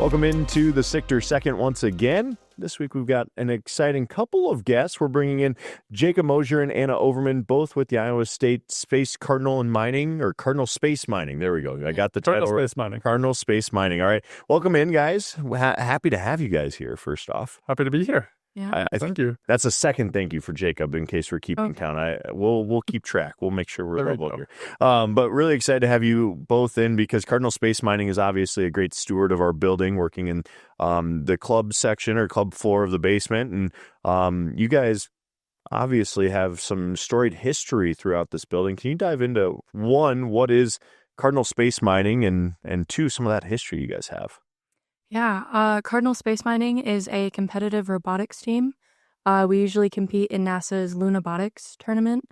Welcome into the SICTR Second once again. This week we've got an exciting couple of guests. We're bringing in Jacob Mosier and Anna Overman, both with the Iowa State Space Cardinal Space Mining. There we go. I got the Cardinal title. Space Mining. Cardinal Space Mining. All right. Welcome in, guys. Happy to have you guys here, first off. Happy to be here. Yeah. Thank you. That's a second thank you for Jacob, in case we're keeping count. We'll keep track. We'll make sure we're level here. But really excited to have you both in, because Cardinal Space Mining is obviously a great steward of our building, working in the club section or club floor of the basement. And you guys obviously have some storied history throughout this building. Can you dive into, one, what is Cardinal Space Mining, and two, some of that history you guys have? Yeah, Cardinal Space Mining is a competitive robotics team. We usually compete in NASA's Lunabotics tournament.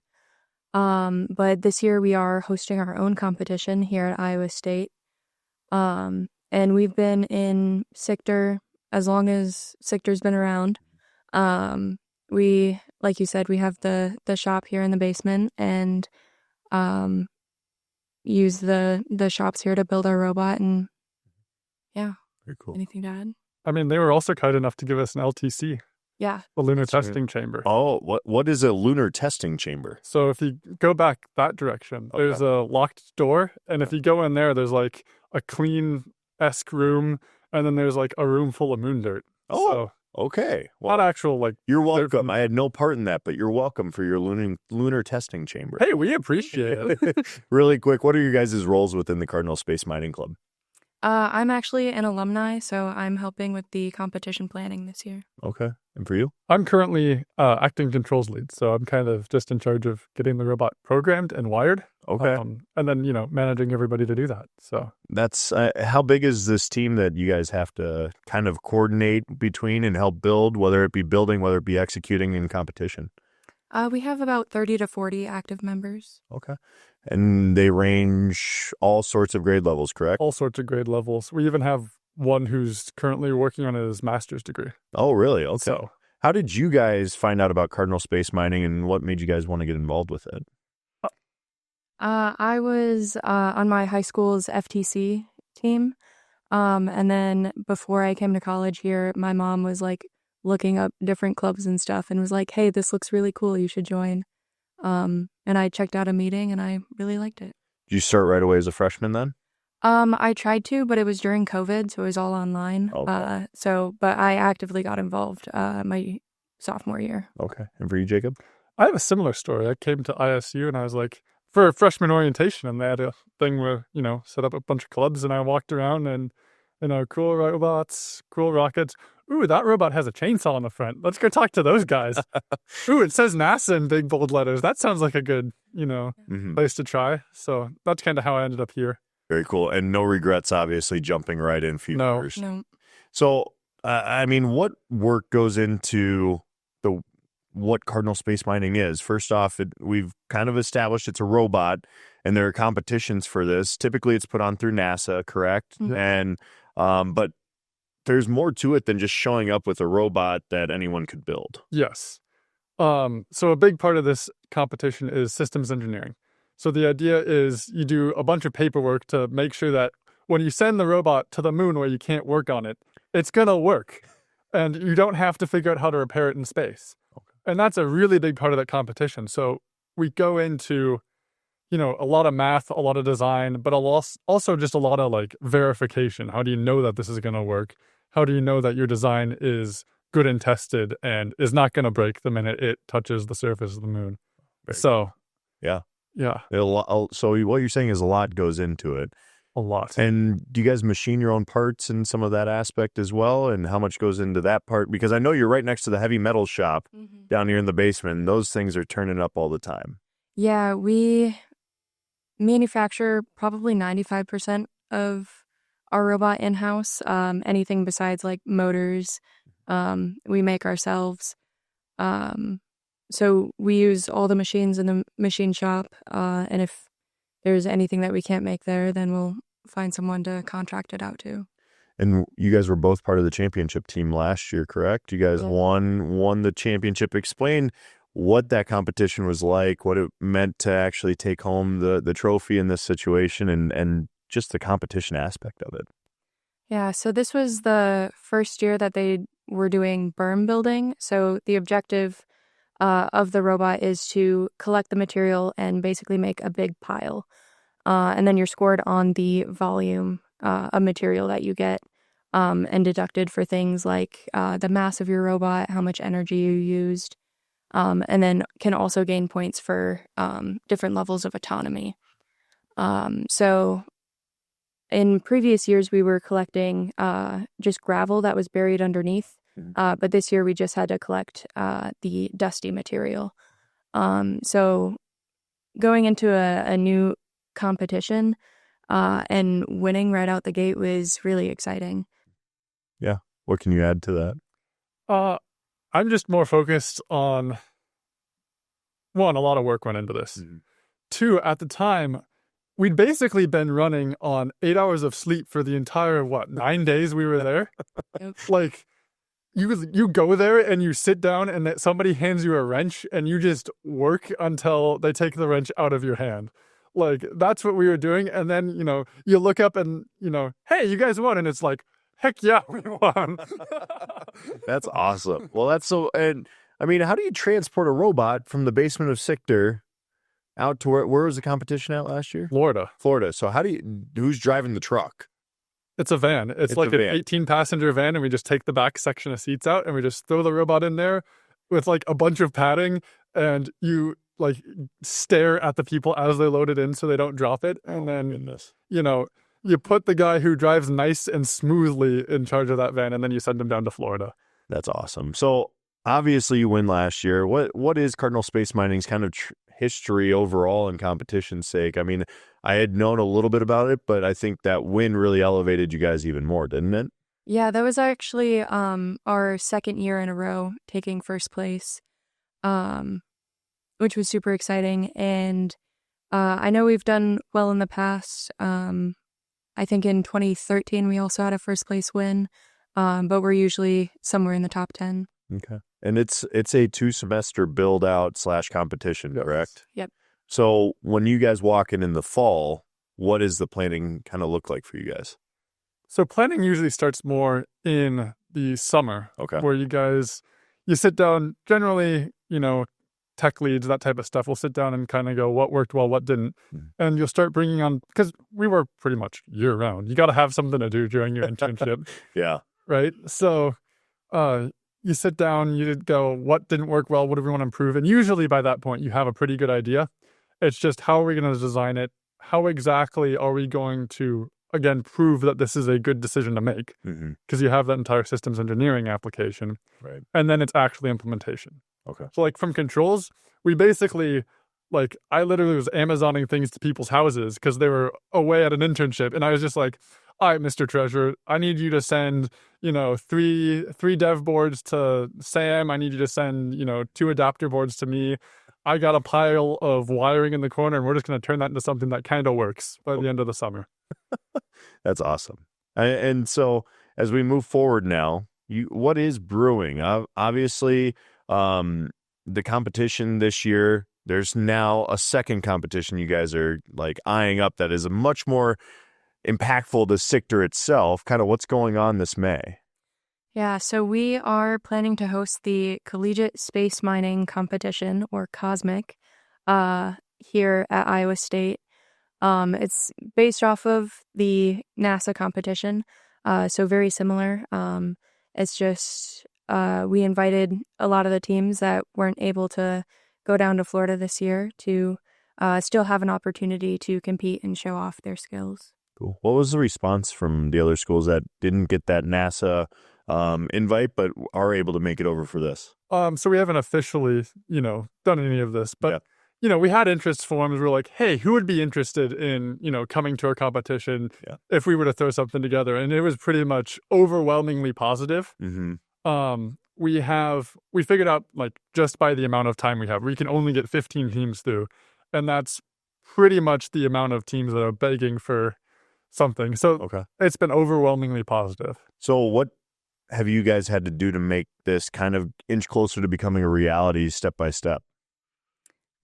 But this year we are hosting our own competition here at Iowa State. And we've been in SICTR as long as SICTR's been around. We, like you said, we have the shop here in the basement, and use the shops here to build our robot. And yeah. Very cool. Anything to add? I mean, they were also kind enough to give us an LTC, Yeah. the Lunar Testing Chamber. Oh, what is a lunar testing chamber? So if you go back that direction, there's a locked door. And if you go in there, there's like a clean-esque room. And then there's like a room full of moon dirt. Oh, so, okay. Well, not actual, like... you're welcome. I had no part in that, but you're welcome for your lunar testing chamber. Hey, we appreciate it. Really quick, what are your guys' roles within the Cardinal Space Mining Club? I'm actually an alumni, so I'm helping with the competition planning this year. Okay. And for you? I'm currently acting controls lead, so I'm kind of just in charge of getting the robot programmed and wired. Okay. And then, managing everybody to do that. So That's how big is this team that you guys have to kind of coordinate between and help build, whether it be building, whether it be executing in competition? We have about 30 to 40 active members. Okay. And they range all sorts of grade levels, correct? all sorts of grade levels. We even have one who's currently working on his master's degree. Oh, really? Okay. So How did you guys find out about Cardinal Space Mining, and what made you guys want to get involved with it? I was on my high school's FTC team. And then before I came to college here, my mom was like looking up different clubs and stuff and was like, hey, this looks really cool. You should join. And I checked out a meeting and I really liked it. Did you start right away as a freshman then? I tried to, but it was during COVID, so it was all online. Okay. But I actively got involved my sophomore year. Okay. And for you, Jacob? I have a similar story. I came to ISU and I was like, for freshman orientation, and they had a thing where, set up a bunch of clubs, and I walked around and, cool robots, cool rockets. Ooh, that robot has a chainsaw on the front. Let's go talk to those guys. Ooh, it says NASA in big bold letters. That sounds like a good, place to try. So that's kind of how I ended up here. Very cool. And no regrets, obviously, jumping right in few years. No. So, what work goes into what Cardinal Space Mining is? First off, we've kind of established it's a robot, and there are competitions for this. Typically, it's put on through NASA, correct? Mm-hmm. And but there's more to it than just showing up with a robot that anyone could build. Yes. So a big part of this competition is systems engineering. So the idea is you do a bunch of paperwork to make sure that when you send the robot to the moon where you can't work on it, it's going to work. And you don't have to figure out how to repair it in space. Okay. And that's a really big part of that competition. So we go into, a lot of math, a lot of design, but also just a lot of like verification. How do you know that this is going to work? How do you know that your design is good and tested and is not going to break the minute it touches the surface of the moon? Yeah. Yeah. So what you're saying is a lot goes into it. A lot. And do you guys machine your own parts in some of that aspect as well? And how much goes into that part? Because I know you're right next to the heavy metal shop down here in the basement. And those things are turning up all the time. Yeah, we manufacture probably 95% of our robot in-house. Anything besides like motors, we make ourselves. So we use all the machines in the machine shop. And if there's anything that we can't make there, then we'll find someone to contract it out to. And you guys were both part of the championship team last year, correct? You guys won the championship. Explain what that competition was like, what it meant to actually take home the trophy in this situation, and just the competition aspect of it. Yeah, so this was the first year that they were doing berm building. So the objective of the robot is to collect the material and basically make a big pile. And then you're scored on the volume of material that you get and deducted for things like the mass of your robot, how much energy you used, and then can also gain points for different levels of autonomy. So in previous years, we were collecting just gravel that was buried underneath. But this year, we just had to collect the dusty material. So going into a new competition and winning right out the gate was really exciting. Yeah. What can you add to that? I'm just more focused on, one, a lot of work went into this. Mm-hmm. Two, at the time, we'd basically been running on 8 hours of sleep for the entire, 9 days we were there? Yep. Like, you go there and you sit down and that somebody hands you a wrench and you just work until they take the wrench out of your hand. Like, that's what we were doing. And then, you look up and, hey, you guys won. And it's like, heck yeah, we won. That's awesome. Well, that's so, and I mean, how do you transport a robot from the basement of SICTR out to where was the competition at last year? Florida. So who's driving the truck? It's a van. It's like an 18-passenger van, and we just take the back section of seats out, and we just throw the robot in there with like a bunch of padding, and you like stare at the people as they load it in so they don't drop it, and then you put the guy who drives nice and smoothly in charge of that van, and then you send him down to Florida. That's awesome. So obviously you win last year. What is Cardinal Space Mining's kind of history overall in competition's sake? I mean, I had known a little bit about it, but I think that win really elevated you guys even more, didn't it? Yeah, that was actually our second year in a row taking first place, which was super exciting. And I know we've done well in the past. I think in 2013 we also had a first place win, but we're usually somewhere in the top 10. Okay. And it's a 2-semester build out / competition, correct? Yep. So when you guys walk in the fall, what does the planning kind of look like for you guys? So planning usually starts more in the summer. Okay. Where you sit down, generally, tech leads, that type of stuff. We'll sit down and kind of go, what worked well, what didn't. And you'll start bringing on, because we were pretty much year round. You got to have something to do during your internship. Yeah. Right. So, you sit down, you go, what didn't work well? What do we want to improve? And usually by that point, you have a pretty good idea. It's just, how are we going to design it? How exactly are we going to, again, prove that this is a good decision to make? Because you have that entire systems engineering application. Right. And then it's actually implementation. Okay. So like from controls, we basically, I literally was Amazoning things to people's houses because they were away at an internship. And I was just like, all right, Mr. Treasurer, I need you to send, 3 dev boards to Sam. I need you to send, 2 adapter boards to me. I got a pile of wiring in the corner, and we're just going to turn that into something that kind of works by the end of the summer. That's awesome. And so as we move forward now, what is brewing? Obviously, the competition this year, there's now a second competition you guys are eyeing up that is a much more impactful to SICTR itself. Kind of what's going on this May? Yeah, so we are planning to host the Collegiate Space Mining Competition, or COSMIC, here at Iowa State. It's based off of the NASA competition, so very similar. It's just we invited a lot of the teams that weren't able to go down to Florida this year to still have an opportunity to compete and show off their skills. Cool. What was the response from the other schools that didn't get that NASA invite but are able to make it over for this? So we haven't officially, done any of this, but we had interest forms. We're like, hey, who would be interested in, coming to our competition if we were to throw something together? And it was pretty much overwhelmingly positive. We figured out just by the amount of time we have, we can only get 15 teams through. And that's pretty much the amount of teams that are begging for something. So It's been overwhelmingly positive. So what have you guys had to do to make this kind of inch closer to becoming a reality step by step?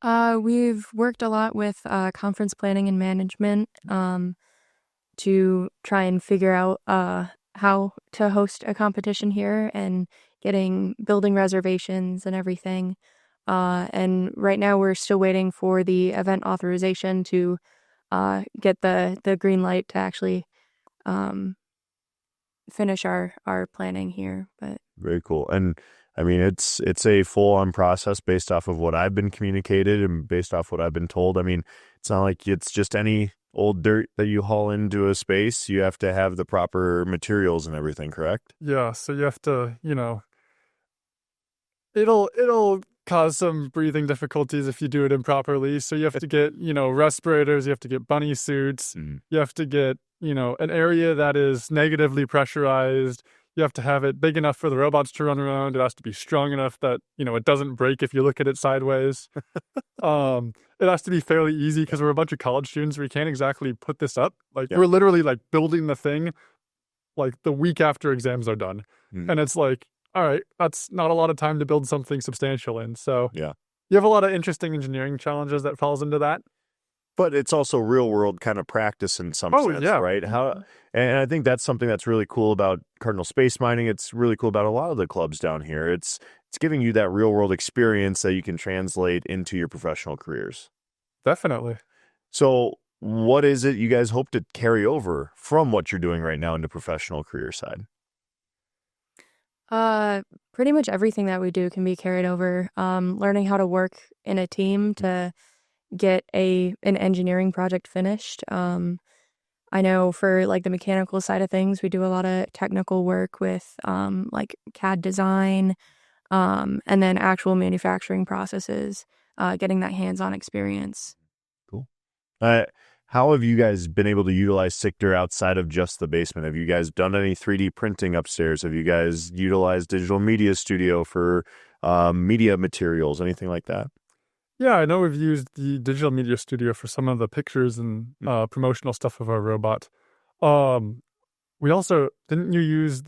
We've worked a lot with conference planning and management to try and figure out how to host a competition here and getting building reservations and everything. And right now we're still waiting for the event authorization to get the green light to actually finish our planning here. But Very cool. And I mean, it's a full-on process based off of what I've been communicated and based off what I've been told. I mean, it's not like it's just any old dirt that you haul into a space. You have to have the proper materials and everything, correct? Yeah, so you have to, it'll cause some breathing difficulties if you do it improperly. So you have to get, respirators, you have to get bunny suits, you have to get, an area that is negatively pressurized. You have to have it big enough for the robots to run around. It has to be strong enough that, it doesn't break if you look at it sideways. It has to be fairly easy because we're a bunch of college students. We can't exactly put this up. Like we're literally like building the thing like the week after exams are done. And it's like, all right, that's not a lot of time to build something substantial in. So you have a lot of interesting engineering challenges that falls into that. But it's also real world kind of practice in some sense, right? And I think that's something that's really cool about Cardinal Space Mining. It's really cool about a lot of the clubs down here. It's giving you that real world experience that you can translate into your professional careers. Definitely. So what is it you guys hope to carry over from what you're doing right now into professional career side? Pretty much everything that we do can be carried over. Learning how to work in a team to get an engineering project finished. I know for like the mechanical side of things, we do a lot of technical work with like CAD design, and then actual manufacturing processes, getting that hands-on experience. Cool. How have you guys been able to utilize SICTR outside of just the basement? Have you guys done any 3D printing upstairs? Have you guys utilized Digital Media Studio for media materials, anything like that? Yeah, I know we've used the Digital Media Studio for some of the pictures and promotional stuff of our robot. We also, didn't you use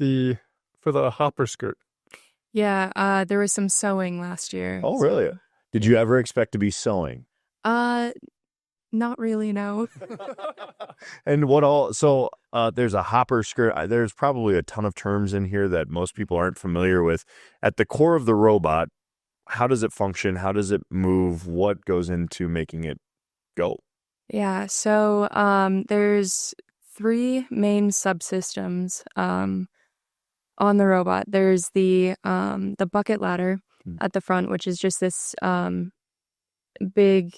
for the hopper skirt? Yeah, there was some sewing last year. Oh, really? Did you ever expect to be sewing? Not really, no. And there's a hopper skirt. There's probably a ton of terms in here that most people aren't familiar with. At the core of the robot, how does it function? How does it move? What goes into making it go? Yeah, so there's 3 main subsystems on the robot. There's the bucket ladder at the front, which is just this big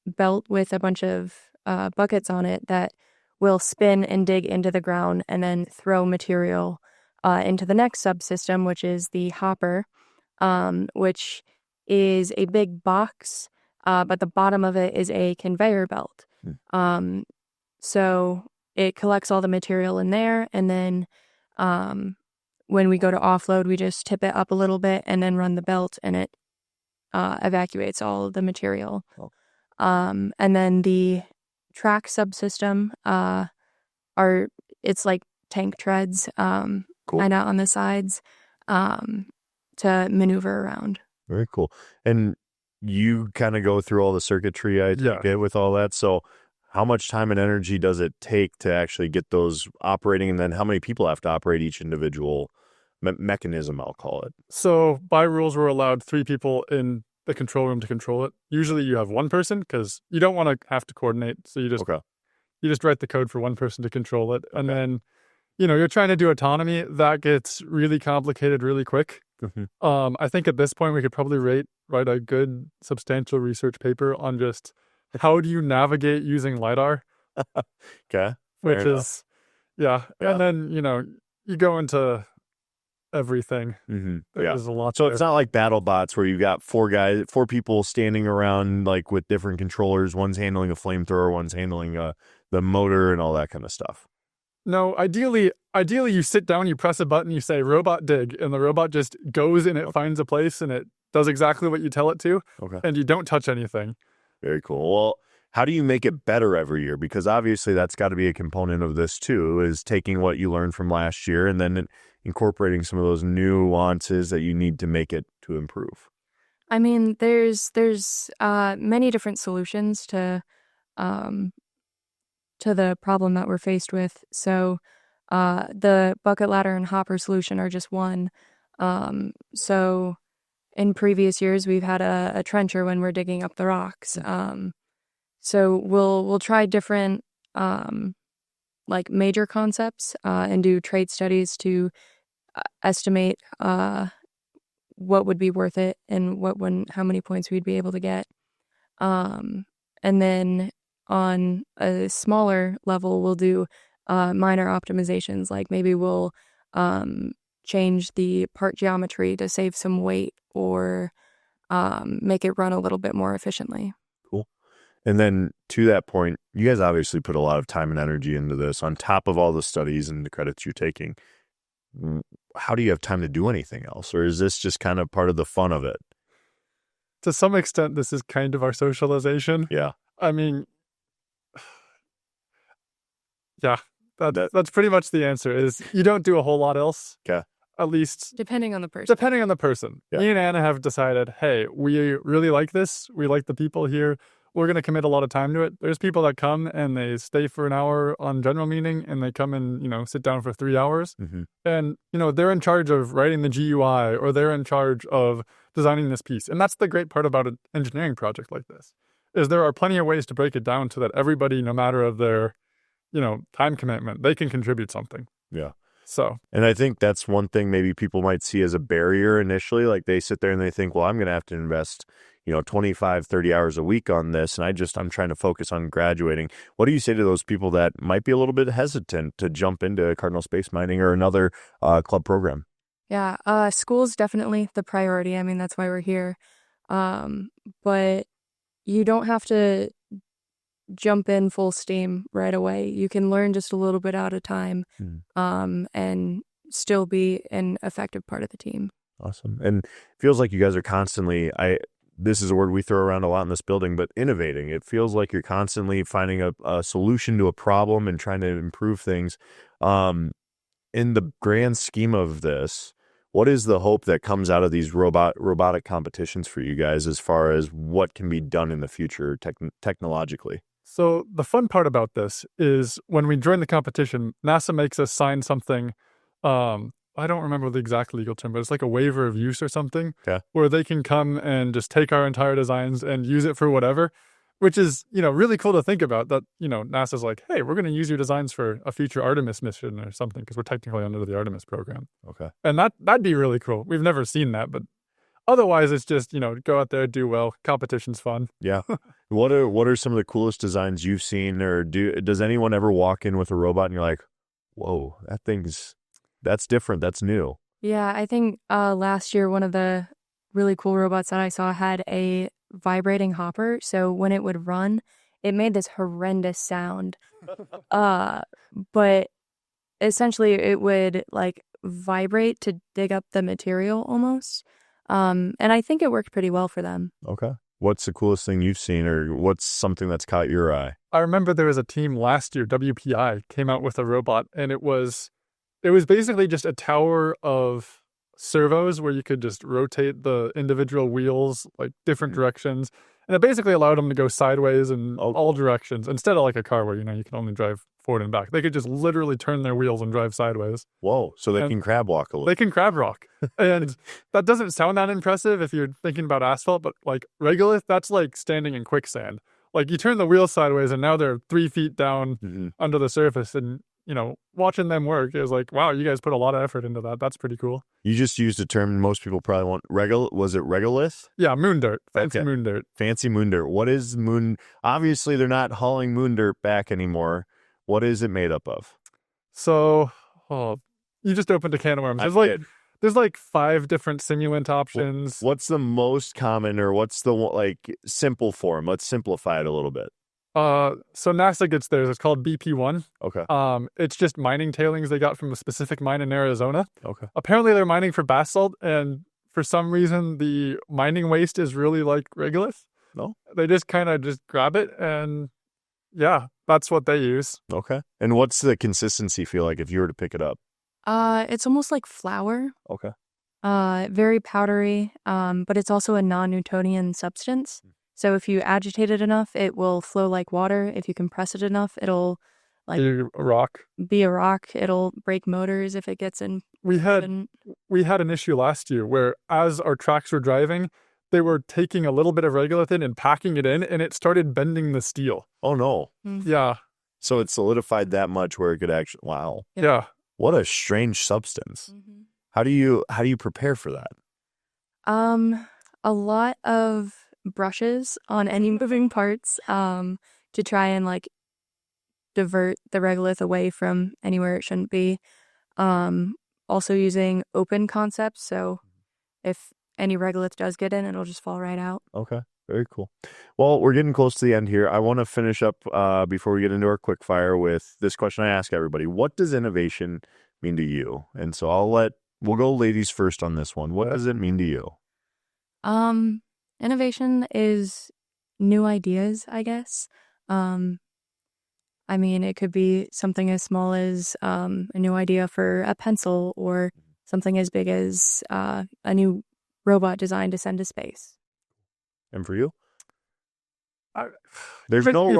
belt with a bunch of buckets on it that will spin and dig into the ground and then throw material into the next subsystem, which is the hopper, which is a big box, but the bottom of it is a conveyor belt. So it collects all the material in there, and then when we go to offload, we just tip it up a little bit and then run the belt, and it evacuates all of the material. And then the track subsystem it's like tank treads kind of on the sides to maneuver around. Very cool. And you kind of go through all the circuitry I get with all that. So how much time and energy does it take to actually get those operating? And then how many people have to operate each individual mechanism, I'll call it? So by rules, we're allowed 3 people in the control room to control it. Usually you have 1 person because you don't want to have to coordinate. So you just write the code for 1 person to control it. And then, you're trying to do autonomy. That gets really complicated really quick. I think at this point we could probably write a good substantial research paper on just how do you navigate using LiDAR? Okay. Which is, And then, you go into everything. There's a lot. So it's not like battle bots where you've got 4 people standing around like with different controllers. One's handling a flamethrower, one's handling the motor and all that kind of stuff. No, ideally you sit down, you press a button, you say robot dig, and the robot just goes and it finds a place and it does exactly what you tell it to. And you don't touch anything. Very cool. Well, how do you make it better every year? Because obviously that's got to be a component of this too, is taking what you learned from last year and then incorporating some of those nuances that you need to make it to improve. I mean, there's many different solutions to the problem that we're faced with. So The bucket ladder and hopper solution are just one. So in previous years, we've had a trencher when we're digging up the rocks. So we'll try different like major concepts and do trade studies to estimate what would be worth it and how many points we'd be able to get. And then on a smaller level, we'll do minor optimizations, like maybe we'll change the part geometry to save some weight or make it run a little bit more efficiently. Cool. And then to that point, you guys obviously put a lot of time and energy into this on top of all the studies and the credits you're taking. How do you have time to do anything else? Or is this just kind of part of the fun of it? To some extent, this is kind of our socialization. Yeah. I mean, yeah, that's pretty much the answer is you don't do a whole lot else. Okay. At least depending on the person. Yeah. Me and Anna have decided, hey, we really like this. We like the people here. We're going to commit a lot of time to it. There's people that come and they stay for an hour on general meeting and they come and, sit down for 3 hours. Mm-hmm. And, they're in charge of writing the GUI or they're in charge of designing this piece. And that's the great part about an engineering project like this, is there are plenty of ways to break it down so that everybody, no matter of their, time commitment, they can contribute something. Yeah. So, and I think that's one thing maybe people might see as a barrier initially. Like they sit there and they think, well, I'm going to have to invest, 25, 30 hours a week on this. And I'm trying to focus on graduating. What do you say to those people that might be a little bit hesitant to jump into Cardinal Space Mining or another club program? Yeah, school's definitely the priority. I mean, that's why we're here. But you don't have to jump in full steam right away. You can learn just a little bit at a time, and still be an effective part of the team. Awesome. And it feels like you guys are constantly, this is a word we throw around a lot in this building, but innovating. It feels like you're constantly finding a solution to a problem and trying to improve things. In the grand scheme of this, what is the hope that comes out of these robotic competitions for you guys as far as what can be done in the future technologically? So the fun part about this is when we join the competition, NASA makes us sign something. I don't remember the exact legal term, but it's like a waiver of use or something, where they can come and just take our entire designs and use it for whatever, which is, really cool to think about that, NASA's like, hey, we're going to use your designs for a future Artemis mission or something because we're technically under the Artemis program. Okay. And that'd be really cool. We've never seen that, but otherwise it's just, go out there, do well. Competition's fun. Yeah. What are some of the coolest designs you've seen, or does anyone ever walk in with a robot and you're like, whoa, that's different. That's new. Yeah, I think last year one of the really cool robots that I saw had a vibrating hopper. So when it would run, it made this horrendous sound. But essentially it would like vibrate to dig up the material almost. And I think it worked pretty well for them. Okay. What's the coolest thing you've seen, or what's something that's caught your eye? I remember there was a team last year, WPI, came out with a robot, and it was basically just a tower of servos where you could just rotate the individual wheels like different directions. And it basically allowed them to go sideways in all directions instead of like a car where, you can only drive forward and back. They could just literally turn their wheels and drive sideways. Whoa. So they can crab walk a little. They can crab rock. And that doesn't sound that impressive if you're thinking about asphalt, but like regolith, that's like standing in quicksand. Like you turn the wheels sideways and now they're 3 feet down under the surface. And watching them work is like, wow, you guys put a lot of effort into that. That's pretty cool. You just used a term most people probably won't. Was it regolith? Yeah, moon dirt. Fancy moon dirt. Fancy moon dirt. What is moon? Obviously, they're not hauling moon dirt back anymore. What is it made up of? So, you just opened a can of worms. There's like 5 different simulant options. What's the most common, or what's the simple form? Let's simplify it a little bit. So NASA gets theirs. It's called BP1. Okay. It's just mining tailings they got from a specific mine in Arizona. Okay. Apparently they're mining for basalt, and for some reason the mining waste is really like regolith. No. They just kind of just grab it, and yeah, that's what they use. Okay. And what's the consistency feel like if you were to pick it up? It's almost like flour. Okay. Very powdery, but it's also a non-Newtonian substance. So if you agitate it enough, it will flow like water. If you compress it enough, it'll like Be a rock. be a rock. It'll break motors if it gets in. We had an issue last year where as our tracks were driving, they were taking a little bit of regolith and packing it in, and it started bending the steel. Oh no. Yeah. So it solidified that much where it could actually, wow. Yeah. What a strange substance. Mhm. How do you prepare for that? A lot of brushes on any moving parts to try and like divert the regolith away from anywhere it shouldn't be. Also using open concepts, so if any regolith does get in, it'll just fall right out. Okay, very cool. Well, we're getting close to the end here. I want to finish up before we get into our quick fire with this question I ask everybody. What does innovation mean to you? And so we'll go ladies first on this one. What does it mean to you? Innovation is new ideas, I guess. I mean, it could be something as small as a new idea for a pencil, or something as big as a new robot designed to send to space. And for you? There's no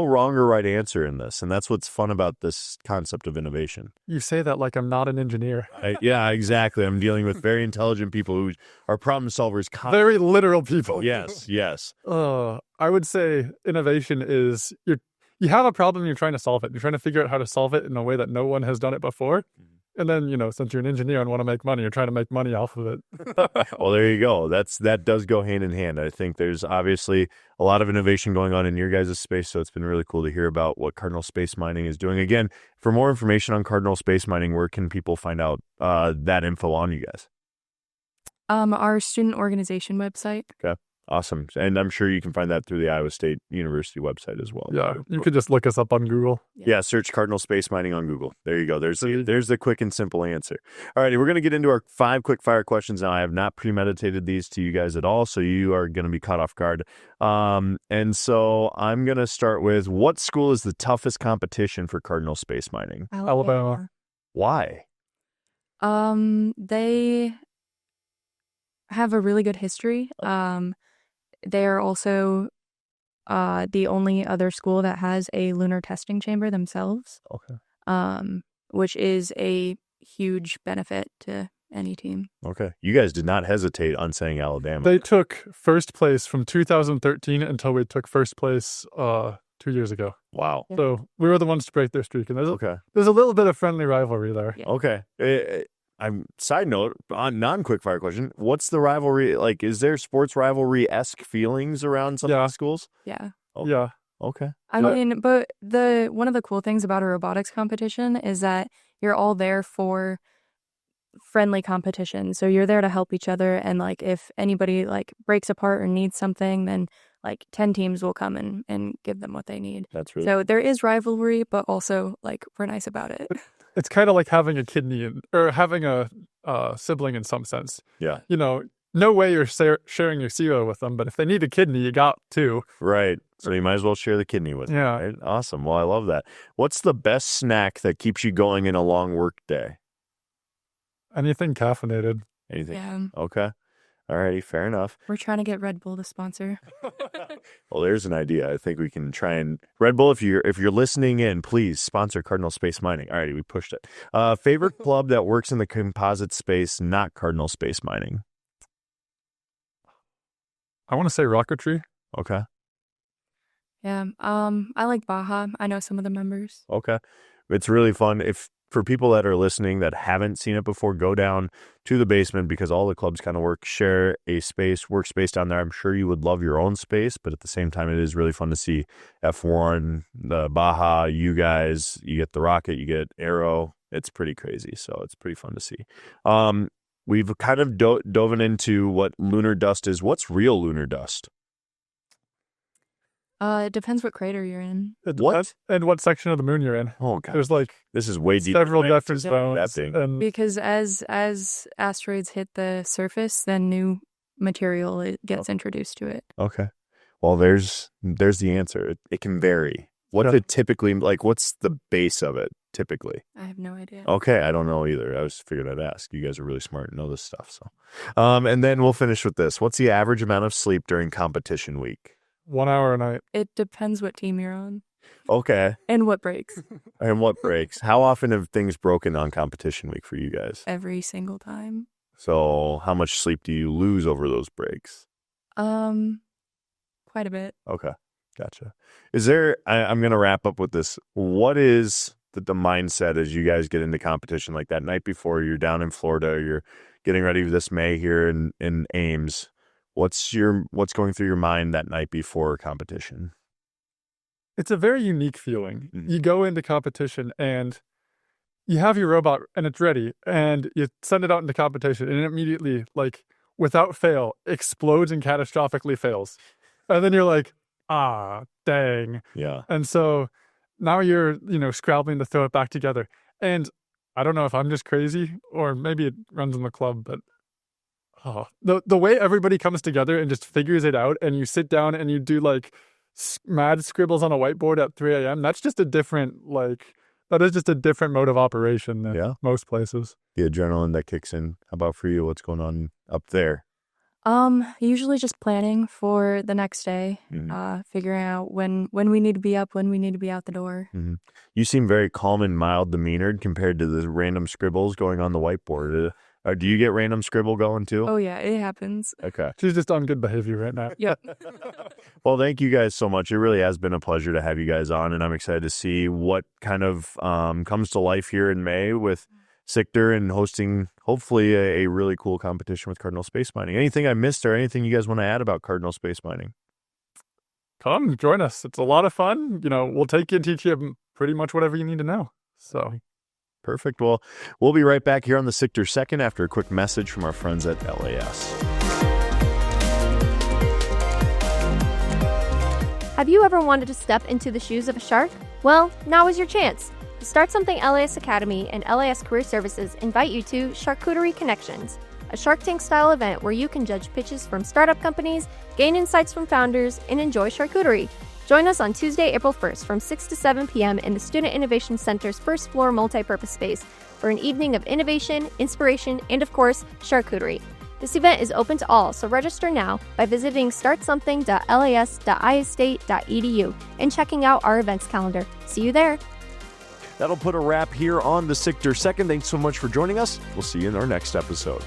wrong or right answer in this, and that's what's fun about this concept of innovation. You say that like I'm not an engineer. Yeah, exactly. I'm dealing with very intelligent people who are problem solvers. Very literal people. Yes. I would say innovation is you have a problem, you're trying to solve it. You're trying to figure out how to solve it in a way that no one has done it before. And then, since you're an engineer and want to make money, you're trying to make money off of it. Well, there you go. That does go hand in hand. I think there's obviously a lot of innovation going on in your guys' space, so it's been really cool to hear about what Cardinal Space Mining is doing. Again, for more information on Cardinal Space Mining, where can people find out that info on you guys? Our student organization website. Okay. Awesome. And I'm sure you can find that through the Iowa State University website as well. Yeah, you could just look us up on Google. Yeah, search Cardinal Space Mining on Google. There you go. There's the quick and simple answer. All righty, we're going to get into our 5 quick fire questions now. I have not premeditated these to you guys at all, so you are going to be caught off guard. And so I'm going to start with, what school is the toughest competition for Cardinal Space Mining? Alabama. Why? They have a really good history. They are also the only other school that has a lunar testing chamber themselves. Okay. Which is a huge benefit to any team. Okay. You guys did not hesitate on saying Alabama. They took first place from 2013 until we took first place 2 years ago. Wow. So we were the ones to break their streak. And there's a little bit of friendly rivalry there. Yeah. Okay. Side note, on non-quickfire question, what's the rivalry like? Is there sports rivalry-esque feelings around some of the schools? Yeah. Oh, Yeah. Okay. I mean, but one of the cool things about a robotics competition is that you're all there for friendly competition. So you're there to help each other, and like if anybody like breaks apart or needs something, then like 10 teams will come and give them what they need. That's really So there is rivalry, but also like we're nice about it. It's kind of like having a kidney or having a sibling in some sense. Yeah. No way you're sharing your cereal with them, but if they need a kidney, you got two. Right. So you might as well share the kidney with them. Yeah. Right? Awesome. Well, I love that. What's the best snack that keeps you going in a long work day? Anything caffeinated. Anything? Yeah. Okay. All righty. Fair enough. We're trying to get Red Bull to sponsor. Well, there's an idea. I think we can try and Red Bull. If you're listening in, please sponsor Cardinal Space Mining. Alrighty, we pushed it. Favorite club that works in the composite space, not Cardinal Space Mining. I want to say rocketry. Okay. Yeah. I like Baja. I know some of the members. Okay. It's really fun. For people that are listening that haven't seen it before, go down to the basement because all the clubs kind of share a workspace down there. I'm sure you would love your own space, but at the same time, it is really fun to see F1, the Baja, you guys, you get the rocket, you get Aero. It's pretty crazy. So it's pretty fun to see. We've kind of dove into what lunar dust is. What's real lunar dust? It depends what crater you're in. What? And what section of the moon you're in. Oh, God. There's like This is way deep. several different That zones. thing. And Because as asteroids hit the surface, then new material gets introduced to it. Okay. Well, there's the answer. It can vary. What's it typically like? What's the base of it typically? I have no idea. Okay, I don't know either. I was figured I'd ask. You guys are really smart and know this stuff. So, and then we'll finish with this. What's the average amount of sleep during competition week? 1 hour a night. It depends what team you're on. Okay. And what breaks? And what breaks? How often have things broken on competition week for you guys? Every single time. So how much sleep do you lose over those breaks? Quite a bit. Okay. Gotcha. Is there, I'm going to wrap up with this. What is the mindset as you guys get into competition like that night before you're down in Florida, you're getting ready for this May here in Ames? What's going through your mind that night before competition? It's a very unique feeling. Mhm. You go into competition and you have your robot and it's ready, and you send it out into competition and it immediately, like, without fail, explodes and catastrophically fails. And then you're like, dang. Yeah. And so now you're, scrabbling to throw it back together. And I don't know if I'm just crazy or maybe it runs in the club, but the way everybody comes together and just figures it out, and you sit down and you do like mad scribbles on a whiteboard at 3 a.m. That is just a different mode of operation than most places. The adrenaline that kicks in. How about for you? What's going on up there? Usually just planning for the next day, figuring out when we need to be up, when we need to be out the door. Mm-hmm. You seem very calm and mild demeanored compared to the random scribbles going on the whiteboard. Do you get random scribble going too? Oh yeah, it happens. Okay. She's just on good behavior right now. Yep. Well, thank you guys so much. It really has been a pleasure to have you guys on, and I'm excited to see what kind of comes to life here in May with SICTR and hosting hopefully a really cool competition with Cardinal Space Mining. Anything I missed or anything you guys want to add about Cardinal Space Mining? Come join us. It's a lot of fun. We'll take you and teach you pretty much whatever you need to know. So perfect. Well, we'll be right back here on the SICTR Second after a quick message from our friends at LAS. Have you ever wanted to step into the shoes of a shark? Well, now is your chance. The Start Something LAS Academy and LAS Career Services invite you to Charcuterie Connections, a Shark Tank-style event where you can judge pitches from startup companies, gain insights from founders, and enjoy charcuterie. Join us on Tuesday, April 1st from 6 to 7 p.m. in the Student Innovation Center's first floor multi-purpose space for an evening of innovation, inspiration, and of course, charcuterie. This event is open to all, so register now by visiting startsomething.las.iastate.edu and checking out our events calendar. See you there. That'll put a wrap here on the SICTR Second. Thanks so much for joining us. We'll see you in our next episode.